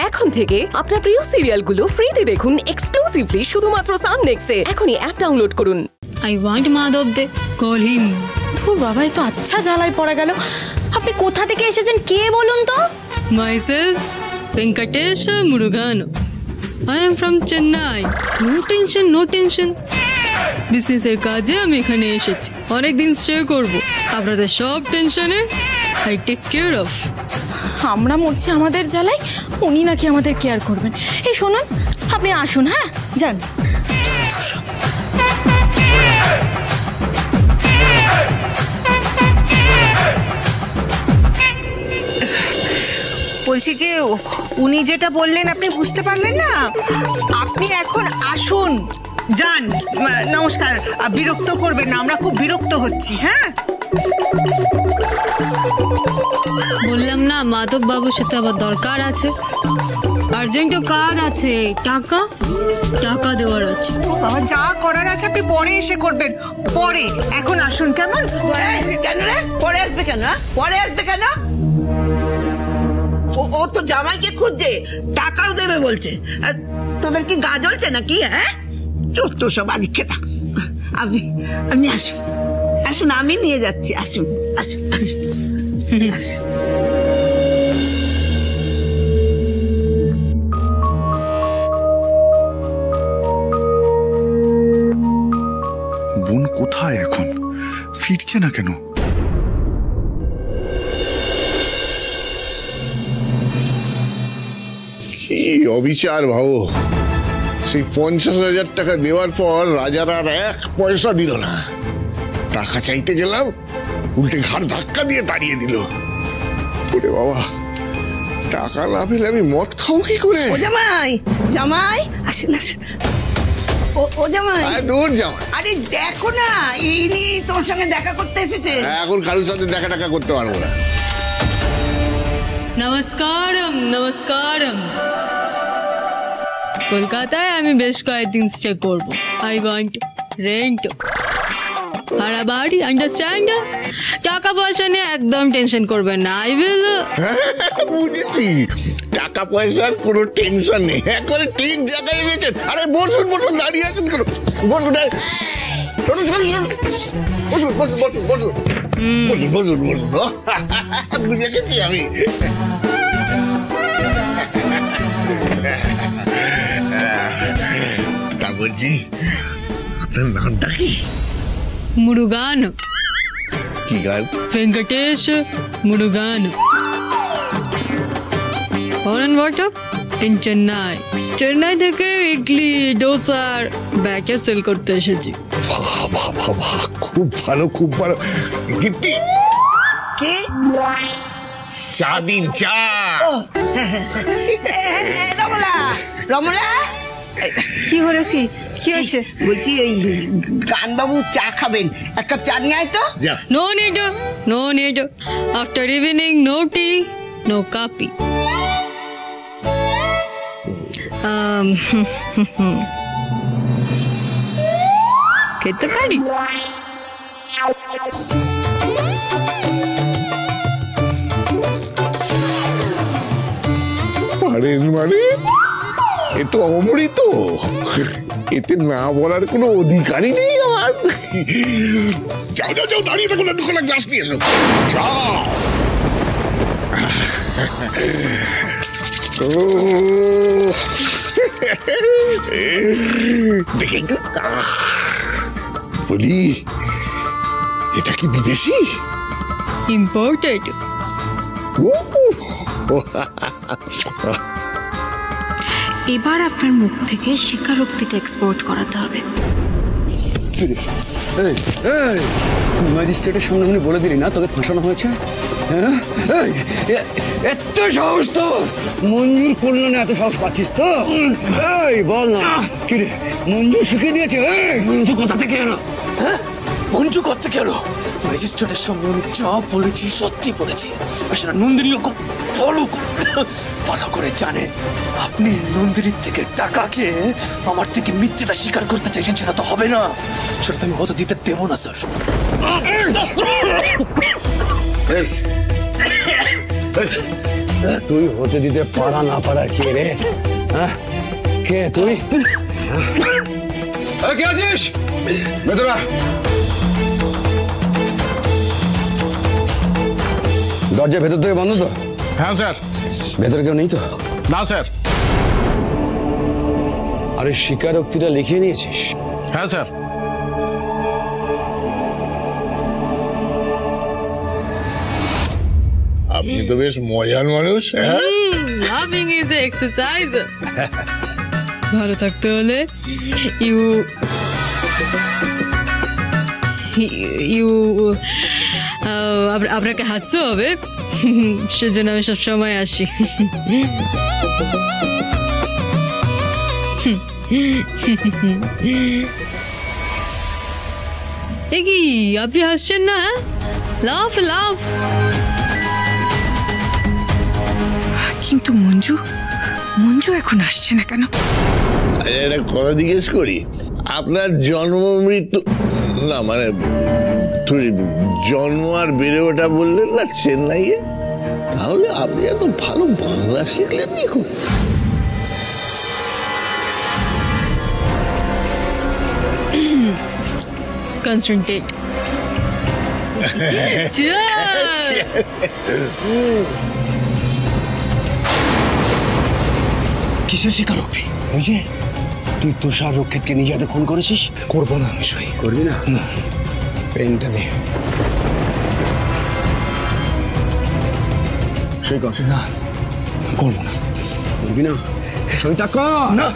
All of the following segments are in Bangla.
এখন থেকে আপনার প্রিয় সিরিয়ালগুলো ফ্রিতে দেখুন এক্সক্লুসিভলি শুধুমাত্র সান নেক্সটে। এখনই অ্যাপ ডাউনলোড করুন। I want Madhab De, call him. তোর বাবা তো আচ্ছা জ্বালায় পড়ে গেল। আপনি কোথা থেকে এসেছেন কে বলুন তো? Myself, Venkatesh Murugan. I am from Chennai. No tension, no tension. বিজনেসের কাজে আমি এখানে এসেছি, অনেকদিন স্টে করব। আপনাদের সব টেনশনের I take care of. আমরা মরছি আমাদের জ্বালায়, উনি নাকি আমাদের কেয়ার করবেন। এই শুনুন, আপনি আসুন। হ্যাঁ যান। বলছি যে উনি যেটা বললেন আপনি বুঝতে পারলেন না? আপনি এখন আসুন, যান। নমস্কার, বিরক্ত করবেন না, আমরা খুব বিরক্ত হচ্ছি। হ্যাঁ বললাম না মাধব বাবুর সাথে আবার দরকার আছে, আর্জেন্ট কাজ আছে, টাকা টাকা দেওয়ার আছে। বাবা যা করার আছে আপনি পরে এসে করবেন, পরে। এখন আসুন। কেমন? কেন রে? পরে আসবে কেন? পরে আসবে কেন? ও তো জামাইকে খুঁজছে, টাকাও দেবে বলছে। তোদের কি গা জ্বলছে নাকি? হ্যাঁ তো সব আগে খেতা। আপনি আসুন, আসুন, আমি নিয়ে যাচ্ছি। আসুন আসুন আসুন। বোন কোথায় এখন? ফিরছে না কেন? কি অবিচার ভাবো, সেই 50,000 টাকা দেওয়ার পর রাজার আর 1 পয়সা দিল না। টাকা চাইতে গেলাম, উল্টে ঘাড় ধাক্কা দিয়ে তাড়িয়ে দিল। ওরে বাবা, টাকা না পেলে আমি মদ খাবো কি করে? ও জামাই, জামাই আসুন আসুন। ও জামাই, দূর জামাই। আরে দেখো না, ইনি তোমার সঙ্গে দেখা করতে এসেছে। এখন কারোর সাথে দেখা টাকা করতে পারবো না। নমস্কারম নমস্কারম। কলকাতায় আমি বেশ কয়েকদিন স্টে করব। আই ওয়ান্ট রেন্ট, ভাড়া বাড়ি, আন্ডারস্ট্যান্ড? টাকা পয়সা নিয়ে একদম টেনশন করবেন না। I will. বুঝেছি, টাকা পয়সার কোনো টেনশন নেই, একবারে ঠিক জায়গায় গেছেন। আরে বসুন বসুন, দাঁড়িয়ে আছেন কেন? বসুন বসুন বসুন বসুন বসুন বসুন বসুন বসুন। বুঝে গেছি আমি। তা বলছি, আপনার নামটা কি? মুরুগান। কি গান? Venkatesh Murugan. Foreign workshop in Chennai. Chennai থেকে ইডলি ডোসার ব্যাগে সেল করতে এসেছি। খুব ভালো, খুব ভালো। গিফটি কি? চা দিন, চা। রমলা, রমলা, কি হলো? কি হয়েছে? বলছি ওই গানবাবু চা খাবেন, 1 কাপ চা নিয়ে আয় তো। No need, no need. After evening no tea, no coffee. খেতে পারি? পারেন মানে? এ তো অমৃত, এতে না বলার কোনো অধিকারই নেই আমার। যাও যাও যাও, দাঁড়িয়ে থাকো না, 2 গ্লাস নিয়ে এসো। যাও। দেখে বলি, এটা কি বিদেশি? ইম্পোর্টেড। এবার আপনার মুখ থেকে স্বীকারোক্তিটা এক্সপোর্ট করাতে হবে। ম্যাজিস্ট্রেটের সামনে উনি বলে দিলি না তোকে ফাঁসানো হয়েছে? হ্যাঁ, এত সাহস তো? মঞ্জুর করলো না, এত সাহস পাচ্ছিস তো? এই বল না, কি রে মঞ্জুর শিখিয়ে দিয়েছে? মঞ্জু কোথা থেকে এলো? মঞ্জু করতে গেল ম্যাজিস্ট্রেটের সঙ্গে আমি যা বলেছি সত্যি বলেছি। সেটা নন্দিনীও খুব ভালো করে জানেন। আপনি নন্দিনীর থেকে টাকা খেয়ে আমার থেকে মিথ্যেটা স্বীকার করতে চাইছেন, সেটা তো হবে না, সেটা তো আমি হতে দিতে দেবো না স্যার। তুই হতে দিতে পারা না পারা কে রে? হ্যাঁ, কে তুই? কে আছিস? ভেতরে আয়। দরজা ভেতর থেকে বন্ধ তো? হ্যাঁ স্যার। ভেতরে কেউ নেই তো? না স্যার। আরে স্বীকারোক্তিটা লিখিয়ে নিয়েছিস? হ্যাঁ স্যার। আপনি তো বেশ মজার মানুষ। Loving is exercise. ভালো থাকতে হলে আপনাকে হাসতে হবে, সেজন্য আমি সবসময় আসি। এ কি আপনি হাসছেন না? লাভ লাভ। কিন্তু মঞ্জু মঞ্জু এখন আসছে না কেন? একটা কথা জিজ্ঞেস করি, আপনার জন্ম মৃত্যু না মানে জন্ম আর বেড়ে ওঠা বললেন না চেন্নাইয়ে, তাহলে আপনি এত ভালো বাংলা শিখলেন দেখুন। Concentrate. কিসের স্বীকারোক্তি? ওই যে তুই তুষার রক্ষিতকে নিজে হাতে খুন করেছিস। করবো না আমি সই। করবি না? পেনটা দে। সই কর। না করবো না। করবি না? সইটা কর না।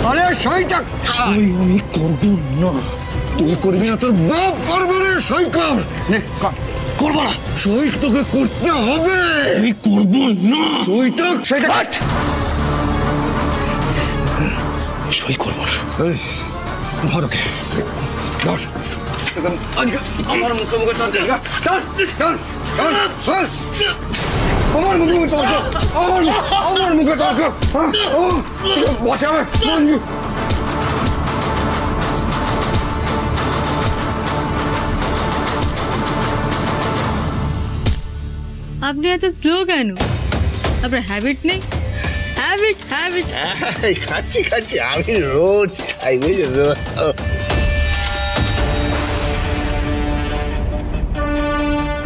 আরে সইটা সই আমি করবো না। তুই করবি না, তোর বাপ করবে রে। সই কর। করবো না। সই তোকে করতে হবে। আমি করবো না। সইটা সই করবো না। ধর ওকে, ধর। আজকে আমার মুখে মুখে তর্ক, আমার মুখে মুখে তর্ক, আমার মুখে তর্ক। বসাবে মঞ্জু। আপনি এত স্লো কেন? আপনার হ্যাবিট নেই? Habit habit. খাচ্ছি খাচ্ছি, আমি রোজ খাই বুঝলেন।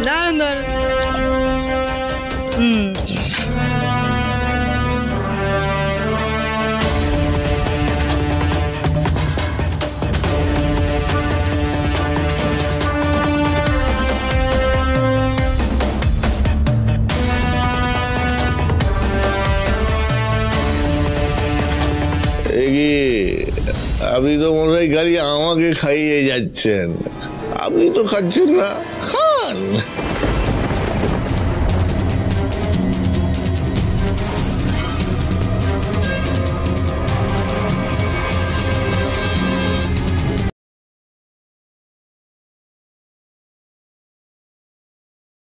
দাঁড়ান দাঁড়ান। আপনি তো মনে হয় খালি আমাকে খাইয়ে যাচ্ছেন, আপনি তো খাচ্ছেন না, খান।